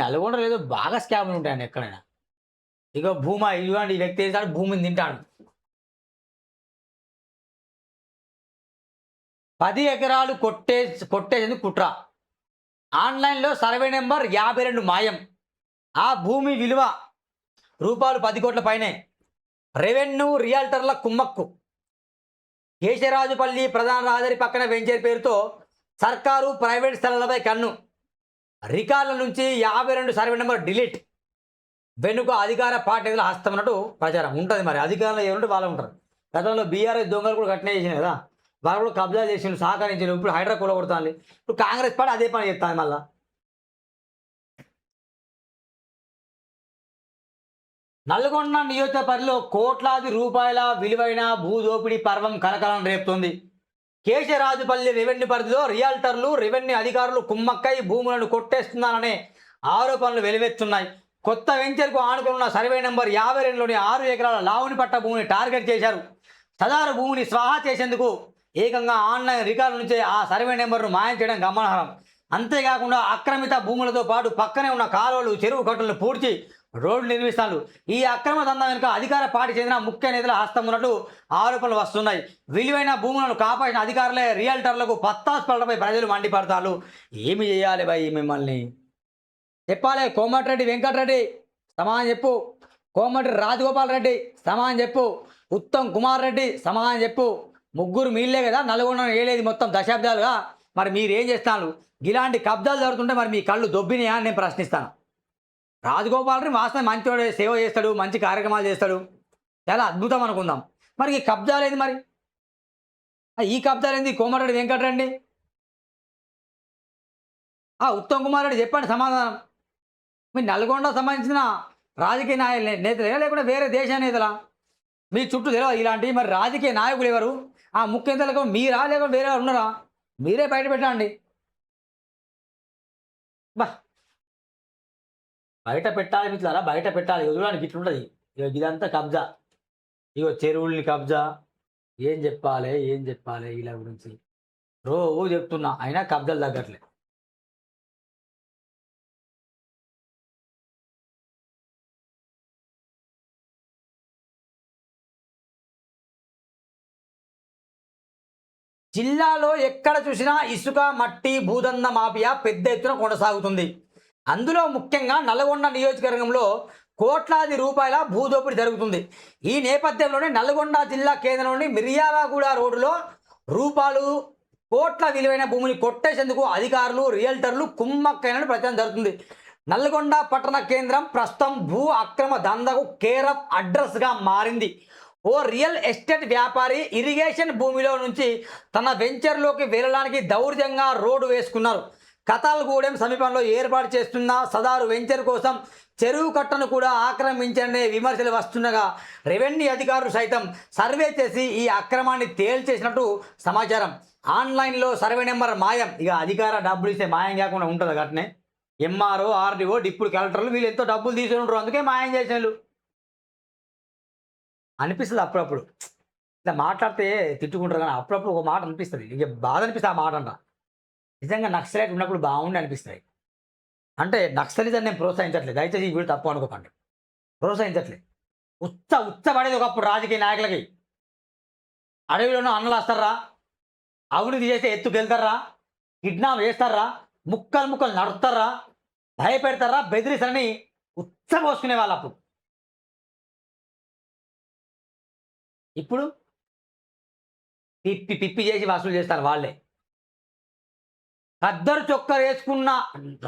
నల్గొండలో ఏదో బాగా స్కామ్‌లు ఉంటాయండి ఎక్కడైనా. ఇగో భూమా ఇదిగోండి ఈ వ్యక్తి ఏసాడు భూమిని తింటాడు. 10 ఎకరాలు కొట్టేసేందుకు కుట్ర. ఆన్‌లైన్‌లో సర్వే నంబర్ 52 మాయం. ఆ భూమి విలువ రూపాయలు 10 కోట్ల పైనే. రెవెన్యూ రియల్టర్ల కుమ్మక్కు. కేశరాజుపల్లి ప్రధాన రహదారి పక్కన వెంచర్ పేరుతో సర్కారు, ప్రైవేట్ స్థలాలపై కన్ను. రికార్డుల నుంచి 52 సర్వే నంబర్ డిలీట్. వెనుక అధికార పార్టీల హస్తం అన్నట్టు ప్రచారం ఉంటుంది. మరి అధికారంలో ఎవరుంటే వాళ్ళు ఉంటారు. గతంలో బీఆర్ఎస్ దొంగలు కూడా గట్టినే చేసినారు కదా, వాళ్ళు కూడా కబ్జా చేసిండు, సహకరించారు. ఇప్పుడు హైడ్రా కూలగొడుతుంది. ఇప్పుడు కాంగ్రెస్ పార్టీ అదే పని చెప్తాను మళ్ళా. నల్గొండ నియోజకవర్గంలో కోట్లాది రూపాయల విలువైన భూదోపిడీ పర్వం కలకలం రేపుతోంది. కేశరాజుపల్లి రెవెన్యూ పరిధిలో రియాల్టర్లు, రెవెన్యూ అధికారులు కుమ్మక్కై భూములను కొట్టేస్తున్నారనే ఆరోపణలు వెలువెత్తున్నాయి. కొత్త వెంచర్కు ఆనుకున్న సర్వే నంబర్ 52లోని 6 ఎకరాల లావుని పట్ట భూమిని టార్గెట్ చేశారు. సదారు భూమిని స్వాహా చేసేందుకు ఏకంగా ఆన్లైన్ రికార్డు నుంచే ఆ సర్వే నెంబర్ను మాయం చేయడం గమనార్హం. అంతేకాకుండా ఆక్రమిత భూములతో పాటు పక్కనే ఉన్న కాలువలు, చెరువు కట్టులను పూడ్చి రోడ్లు నిర్మిస్తారు. ఈ అక్రమ దందా వెనుక అధికార పార్టీ చెందిన ముఖ్య నేతల హస్తం ఉన్నట్టు ఆరోపణలు వస్తున్నాయి. విలువైన భూములను కాపాడిన అధికారులే రియల్టర్లకు పత్తాస్పలపై ప్రజలు మండిపడతారు. ఏమి చేయాలి భయ్ మిమ్మల్ని చెప్పాలి. కోమటిరెడ్డి వెంకటరెడ్డి సమాధానం చెప్పు. కోమటి రాజగోపాల్ రెడ్డి సమాధానం చెప్పు. ఉత్తమ్ కుమార్ రెడ్డి సమాధానం చెప్పు. ముగ్గురు మీళ్ళే కదా నల్గొండను ఏలేది మొత్తం దశాబ్దాలుగా. మరి మీరేం చేస్తాను? ఇలాంటి కబ్జాలు జరుగుతుంటే మరి మీ కళ్ళు దొబ్బినాయా అని నేను ప్రశ్నిస్తాను. రాజగోపాల్ రెడ్డి వాస్తవం మంచివాడు, సేవ చేస్తాడు, మంచి కార్యక్రమాలు చేస్తాడు, చాలా అద్భుతం అనుకుందాం. మరి ఈ కబ్జాలు ఏంది? మరి ఈ కబ్జాలు ఏంది? కోమటిరెడ్డి వెంకటరెడ్డి, ఉత్తమ్ కుమార్ రెడ్డి చెప్పండి సమాధానం. మీ నల్గొండ సంబంధించిన రాజకీయ నేతలే లేకుంటే వేరే దేశ నేతలా? మీ చుట్టూ తెలియదు ఇలాంటివి. మరి రాజకీయ నాయకులు ఎవరు? ఆ ముఖ్య నేతలకు మీరా లేకపోతే వేరే ఉన్నారా? మీరే బయట పెట్టండి. బా బయట పెట్టాలి మిత్రులారా, బయట పెట్టాలి. చూడడానికి ఇట్లుంటుంది. ఇదంతా కబ్జా. ఇగో చెరువుల్ని కబ్జా. ఏం చెప్పాలి ఇలా గురించి రోజు చెప్తున్నా, అయినా కబ్జాలు తగ్గట్లే. జిల్లాలో ఎక్కడ చూసినా ఇసుక, మట్టి, భూదంద మాఫియా పెద్ద ఎత్తున కొనసాగుతుంది. అందులో ముఖ్యంగా నల్గొండ నియోజకవర్గంలో కోట్లాది రూపాయల భూదోపిడీ జరుగుతుంది. ఈ నేపథ్యంలోనే నల్గొండ జిల్లా కేంద్రంలోని మిర్యాలగూడ రోడ్డులో రూపాయలు కోట్ల విలువైన భూమిని కొట్టేసేందుకు అధికారులు, రియల్టర్లు కుమ్మక్కైన ప్రచారం జరుగుతుంది. నల్గొండ పట్టణ కేంద్రం ప్రస్తుతం భూ అక్రమ దందాకు కేర్ ఆఫ్ అడ్రస్గా మారింది. ఓ రియల్ ఎస్టేట్ వ్యాపారి ఇరిగేషన్ భూమిలో నుంచి తన వెంచర్లోకి వెళ్ళడానికి దౌర్జంగా రోడ్డు వేసుకున్నారు. కతాల్గూడెం సమీపంలో ఏర్పాటు చేస్తున్న సదారు వెంచర్ కోసం చెరువు కట్టను కూడా ఆక్రమించనే విమర్శలు వస్తుండగా రెవెన్యూ అధికారులు సైతం సర్వే చేసి ఈ అక్రమాన్ని తేల్చేసినట్టు సమాచారం. ఆన్లైన్లో సర్వే నెంబర్ మాయం. ఇక అధికార డబ్బులు ఇస్తే మాయం కాకుండా ఉంటుంది. అట్నే ఎంఆర్ఓ, ఆర్డీఓ, డిప్యూటీ కలెక్టర్లు వీళ్ళు ఎంతో డబ్బులు తీసుకుని ఉంటారు, అందుకే మాయం చేసినారు అనిపిస్తుంది. అప్పుడప్పుడు ఇట్లా మాట్లాడితే తిట్టుకుంటారు, కానీ అప్పుడప్పుడు ఒక మాట అనిపిస్తుంది. ఇక బాధ అనిపిస్తుంది ఆ మాట అంట. నిజంగా నక్సలైట్ ఉన్నప్పుడు బాగుండి అనిపిస్తాయి. అంటే నక్సలిజం నేను ప్రోత్సహించట్లేదు, దయచేసి ఈ వీడు తప్పు అనుకోకండి. ప్రోత్సహించట్లేదు. ఉచ్చబడేది ఒకప్పుడు రాజకీయ నాయకులకి. అడవిలోనూ అన్నలు వస్తారా, అవినీతి చేస్తే ఎత్తుకెళ్తారా, కిడ్నాప్ చేస్తారా, ముక్కలు నడుస్తారా, భయపెడతారా, బెదిరిస్తారని ఉచ్చబోసుకునే వాళ్ళు అప్పుడు. ఇప్పుడు పిప్పి చేసి వసూలు చేస్తారు వాళ్ళే. ఖద్దరు చొక్కా వేసుకున్న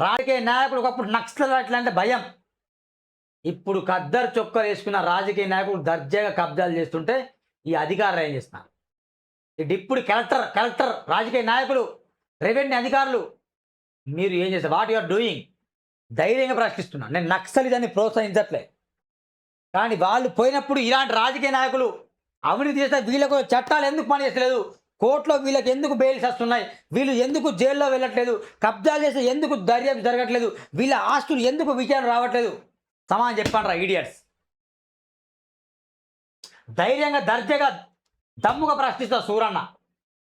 రాజకీయ నాయకుడు ఒకప్పుడు నక్సలైట్లు అంటే భయం. ఇప్పుడు ఖద్దరు చొక్కా వేసుకున్న రాజకీయ నాయకుడు దర్జాగా కబ్జాలు చేస్తుంటే ఈ అధికారులు ఏం చేస్తున్నారు? ఈ డిప్యూటీ కలెక్టర్ రాజకీయ నాయకులు, రెవెన్యూ అధికారులు మీరు ఏం చేస్తారు? What you are doing? ధైర్యంగా ప్రశ్నిస్తున్నాను. నేను నక్సలిజాన్ని ప్రోత్సహించట్లే, కానీ వాళ్ళు పోయినప్పుడు ఇలాంటి రాజకీయ నాయకులు అవినీతి చేస్తే వీళ్ళకు చట్టాలు ఎందుకు పనిచేస్తలేదు? కోర్టులో వీళ్ళకి ఎందుకు బెయిల్స్ వస్తున్నాయి? వీళ్ళు ఎందుకు జైల్లో వెళ్ళట్లేదు? కబ్జాలు చేస్తే ఎందుకు దర్యాప్తు జరగట్లేదు? వీళ్ళ ఆస్తులు ఎందుకు విచారణ రావట్లేదు? సమాధానం చెప్పండి ఈడియట్స్. ధైర్యంగా దర్జాగా దమ్ముగా ప్రశ్నిస్తా సూరన్న.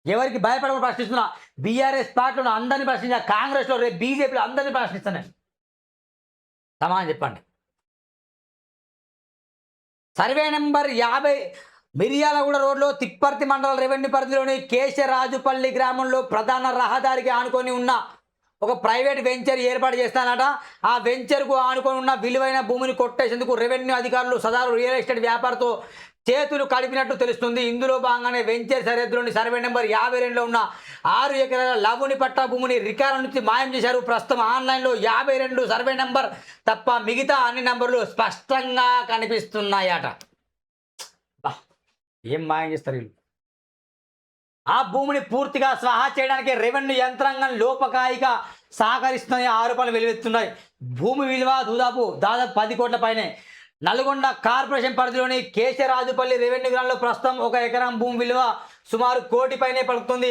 ఎవరికి భయపడకుండా ప్రశ్నిస్తున్నా. బీఆర్ఎస్ పార్టీలో అందరినీ ప్రశ్నించా, కాంగ్రెస్లో రేపు బీజేపీలో అందరినీ ప్రశ్నిస్తాను నేను. సమాధానం చెప్పండి. సర్వే నెంబర్ 50 మిర్యాలగూడ రోడ్లో తిప్పర్తి మండల రెవెన్యూ పరిధిలోని కేశరాజుపల్లి గ్రామంలో ప్రధాన రహదారికి ఆనుకొని ఉన్న ఒక ప్రైవేట్ వెంచర్ ఏర్పాటు చేస్తానట. ఆ వెంచర్కు ఆనుకొని ఉన్న విలువైన భూమిని కొట్టేసేందుకు రెవెన్యూ అధికారులు సదారు రియల్ ఎస్టేట్ వ్యాపారితో చేతులు కలిపినట్టు తెలుస్తుంది. ఇందులో భాగంగానే వెంచర్ సరిహద్దులోని సర్వే నెంబర్ 52లో ఉన్న 6 ఎకరాల లవుని పట్టా భూమిని రికార్డు నుంచి మాయం చేశారు. ప్రస్తుతం ఆన్లైన్లో 52 సర్వే నెంబర్ తప్ప మిగతా అన్ని నంబర్లు స్పష్టంగా కనిపిస్తున్నాయట. ఏం మాయం చేస్తారు వీళ్ళు? ఆ భూమిని పూర్తిగా స్వాహా చేయడానికి రెవెన్యూ యంత్రాంగం లోపకాయిగా సహకరిస్తున్న ఆరోపణలు వెలువెత్తున్నాయి. భూమి విలువ దాదాపు 10 కోట్ల పైనే. నల్గొండ కార్పొరేషన్ పరిధిలోని కేశరాజుపల్లి రెవెన్యూ గ్రామంలో ప్రస్తుతం 1 ఎకరం భూమి విలువ సుమారు 1 కోటి పైనే పడుతుంది.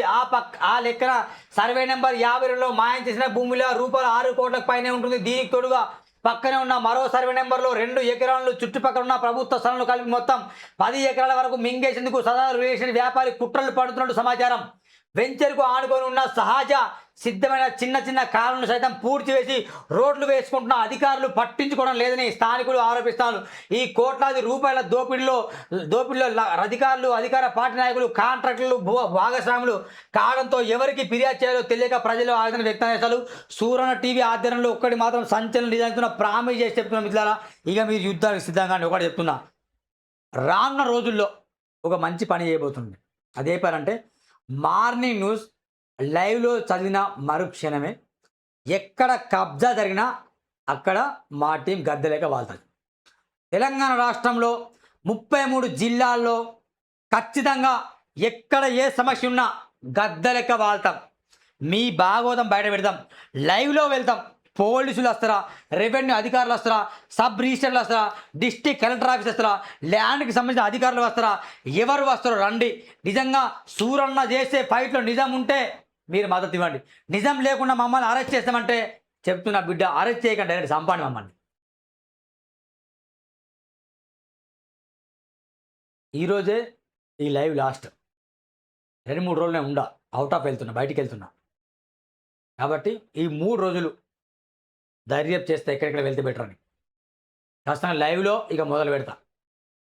ఆ లెక్కన సర్వే నెంబర్ 52లో మాయం చేసిన భూమి విలువ రూపాయలు 6 కోట్లకు పైనే ఉంటుంది. దీనికి తోడుగా పక్కనే ఉన్న మరో సర్వే నెంబర్లో 2 ఎకరాలు చుట్టుపక్కల ఉన్న ప్రభుత్వ స్థలాలను కలిపి మొత్తం 10 ఎకరాల వరకు మింగేసేందుకు సదరు రియల్ వ్యాపారి కుట్రలు పడుతున్నట్టు సమాచారం. వెంచర్కు ఆనుకొని ఉన్న సహజ సిద్ధమైన చిన్న కాలువలను సైతం పూడ్చి వేసి రోడ్లు వేసుకుంటున్న అధికారులు పట్టించుకోవడం లేదని స్థానికులు ఆరోపిస్తారు. ఈ కోట్లాది రూపాయల దోపిడీలో అధికార పార్టీ నాయకులు కాంట్రాక్టర్లు భాగస్వాములు కావడంతో ఎవరికి ఫిర్యాదు చేయాలో తెలియక ప్రజలు ఆవేదన వ్యక్తం చేస్తారు. సూరణ టీవీ ఆధ్వర్యంలో ఒక్కటి మాత్రం సంచలనం నిజంగా ప్రామిస్ చేసి చెప్తున్నా మిత్రులారా, ఇక మీరు యుద్ధానికి సిద్ధంగా ఒకటి చెప్తున్నా. రానున్న రోజుల్లో ఒక మంచి పని చేయబోతుంది. అదే పని అంటే మార్నింగ్ న్యూస్ లైవ్లో చదివిన మరుక్షణమే ఎక్కడ కబ్జా జరిగినా అక్కడ మా టీం గద్దెలేక వాళ్తుంది. తెలంగాణ రాష్ట్రంలో 33 జిల్లాల్లో ఖచ్చితంగా ఎక్కడ ఏ సమస్య ఉన్నా గద్దెలెక్క వాళ్తాం. మీ భాగవతం బయట పెడతాం. లైవ్లో వెళ్తాం. పోలీసులు వస్తారా, రెవెన్యూ అధికారులు వస్తారా, సబ్ రిజిస్టర్లు వస్తారా, డిస్ట్రిక్ట్ కలెక్టర్ ఆఫీస్ వస్తారా, ల్యాండ్కి సంబంధించిన అధికారులు వస్తారా, ఎవరు వస్తారో రండి. నిజంగా సూరన్న చేసే ఫైట్లో నిజం ఉంటే మీరు మద్దతు ఇవ్వండి. నిజం లేకుండా మమ్మల్ని అరెస్ట్ చేస్తామంటే చెప్తున్నా బిడ్డ, అరెస్ట్ చేయకండి, డైరెక్ట్ చంపండి మమ్మల్ని. ఈరోజే ఈ లైవ్ లాస్ట్. 2-3 రోజులు నేను అవుట్ ఆఫ్ వెళ్తున్నా, బయటికి వెళ్తున్నా. కాబట్టి ఈ 3 రోజులు ధైర్యం చేస్తే ఎక్కడెక్కడ వెళ్తే బెటర్ అని ఖచ్చితంగా లైవ్లో ఇక మొదలు పెడతా.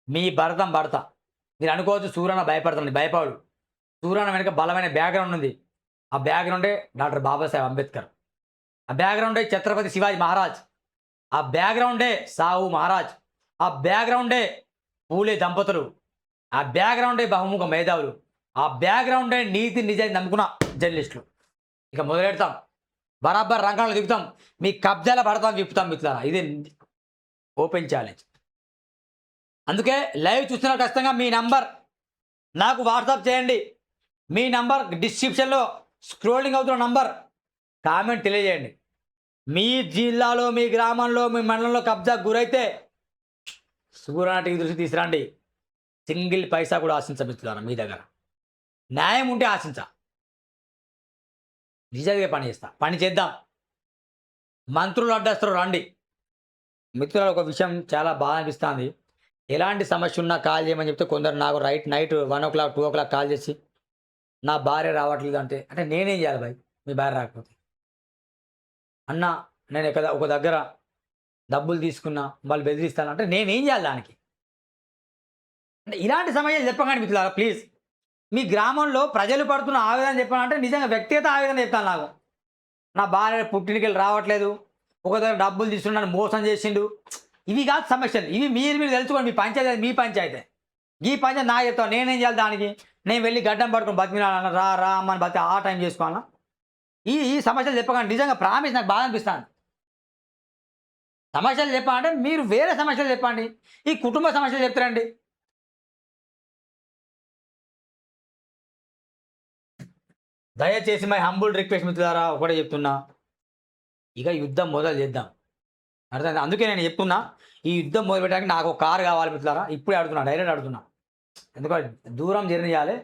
మీ భరతం పడతా. మీరు అనుకోవచ్చు సూరన్న భయపడతాను, భయపడు. సూరన్న వెనుక బలమైన బ్యాక్గ్రౌండ్ ఉంది. ఆ బ్యాక్గ్రౌండే డాక్టర్ బాబాసాహెబ్ అంబేద్కర్, ఆ బ్యాక్గ్రౌండే ఛత్రపతి శివాజీ మహారాజ్, ఆ బ్యాక్గ్రౌండే సాహు మహారాజ్, ఆ బ్యాక్గ్రౌండే పూలే దంపతులు, ఆ బ్యాక్గ్రౌండే బహుముఖ మేధావులు, ఆ బ్యాక్గ్రౌండే నీతి నిజాన్ని నమ్ముకున్న జర్నలిస్టులు. ఇక మొదలెడతాం. బరాబర్ రంగాలు దిగుతాం. మీ కబ్జాల పడతాం, విప్పుతాం మిత్రులారా. ఇది ఓపెన్ ఛాలెంజ్. అందుకే లైవ్ చూస్తున్న ఖచ్చితంగా మీ నంబర్ నాకు వాట్సాప్ చేయండి. మీ నంబర్ డిస్క్రిప్షన్లో స్క్రోలింగ్ అవుతున్న నంబర్ కామెంట్ తెలియజేయండి. మీ జిల్లాలో, మీ గ్రామంలో, మీ మండలంలో కబ్జా గురైతే సూరణ టీవీ దృష్టి తీసుకురండి. సింగిల్ పైసా కూడా ఆశించబిస్తున్నాను మీ దగ్గర. న్యాయం ఉంటే ఆశించా. నిజంగా పని చేస్తా, పని చేద్దాం. మంత్రులు అడ్డస్తారు రండి. మిత్రులు ఒక విషయం చాలా బాగా అనిపిస్తుంది. ఎలాంటి సమస్య ఉన్నా కాల్ చేయమని చెప్తే కొందరు నాకు నైట్ 1 o'clock 2 o'clock కాల్ చేసి నా భార్య రావట్లేదు అంటే నేనేం చేయాలి భాయ్? మీ భార్య రాకపోతే అన్న నేను ఒక దగ్గర డబ్బులు తీసుకున్నా, వాళ్ళు బెదిరిస్తాను అంటే నేనేం చేయాలి దానికి? అంటే ఇలాంటి సమస్యలు చెప్పకండి మిత్రులారా ప్లీజ్. మీ గ్రామంలో ప్రజలు పడుతున్న ఆవేదన చెప్పాలంటే నిజంగా వ్యక్తిగత ఆవేదన చెప్తాను. నాకు నా భార్య పుట్టినకెళ్ళి రావట్లేదు, ఒక దగ్గర డబ్బులు తీసుకున్నాను, మోసం చేసిండు. ఇవి కాదు సమస్యలు. ఇవి మీరు తెలుసుకోండి. మీ పంచాయతీ మీ పంచాయతీ. ఈ పంచాయతీ నాకు చెప్తాను. నేనేం చేయాలి దానికి? నేను వెళ్ళి గడ్డం పట్టుకుని బతికినాను, రా అమ్మని బతి ఆ టైం చేసుకోవాలన్నా? ఈ సమస్యలు చెప్పకండి. నిజంగా ప్రామిస్, నాకు బాధ అనిపిస్తాను. సమస్యలు చెప్పాలంటే మీరు వేరే సమస్యలు చెప్పండి. ఈ కుటుంబ సమస్యలు చెప్తారండి. దయచేసి మై హంబుల్ రిక్వెస్ట్ మిత్రులారా, ఒకటే చెప్తున్నా, ఇక యుద్ధం మొదలు చేద్దాం. అర్థం? అందుకే నేను చెప్తున్నా, ఈ యుద్ధం మొదలు పెట్టడానికి నాకు ఒక కారు కావాలి మిత్రులారా. ఇప్పుడే అడుగుతున్నా, డైరెక్ట్ అడుగుతున్నా. ఎందుకంటే దూరం జర్నీ చేయాలి.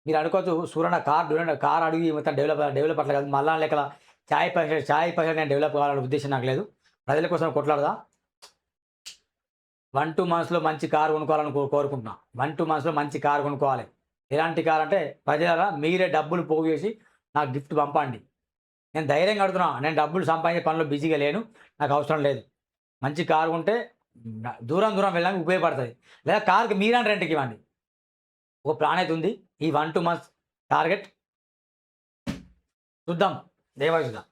మీరు అనుకోవచ్చు సూరన్న కార్ అడిగి మొత్తం డెవలప్ అట్లా కాదు. మళ్ళా లెక్కల ఛాయ్ పైసలు నేను డెవలప్ కావాలనే ఉద్దేశం నాకు లేదు. ప్రజల కోసం కొట్లాడదా. 1-2 monthsలో మంచి కారు కొనుక్కోవాలని కోరుకుంటున్నా. 1-2 monthsలో మంచి కారు కొనుక్కోవాలి. ఎలాంటి కారు అంటే ప్రజల మీరే డబ్బులు పోగు చేసి నాకు గిఫ్ట్ పంపండి. నేను ధైర్యంగా అడుగుతున్నా. నేను డబ్బులు సంపాదించే పనిలో బిజీగా లేను, నాకు అవసరం లేదు. మంచి కారు ఉంటే దూరం దూరం వెళ్ళడానికి ఉపయోగపడుతుంది. లేదా కార్కి మీరని రెంట్‌కి ఇవ్వండి. ఒక ప్లాన్ అయితే ఉంది. ఈ 1, 2 మంత్స్ టార్గెట్ చూద్దాం. దేవా చూద్దాం.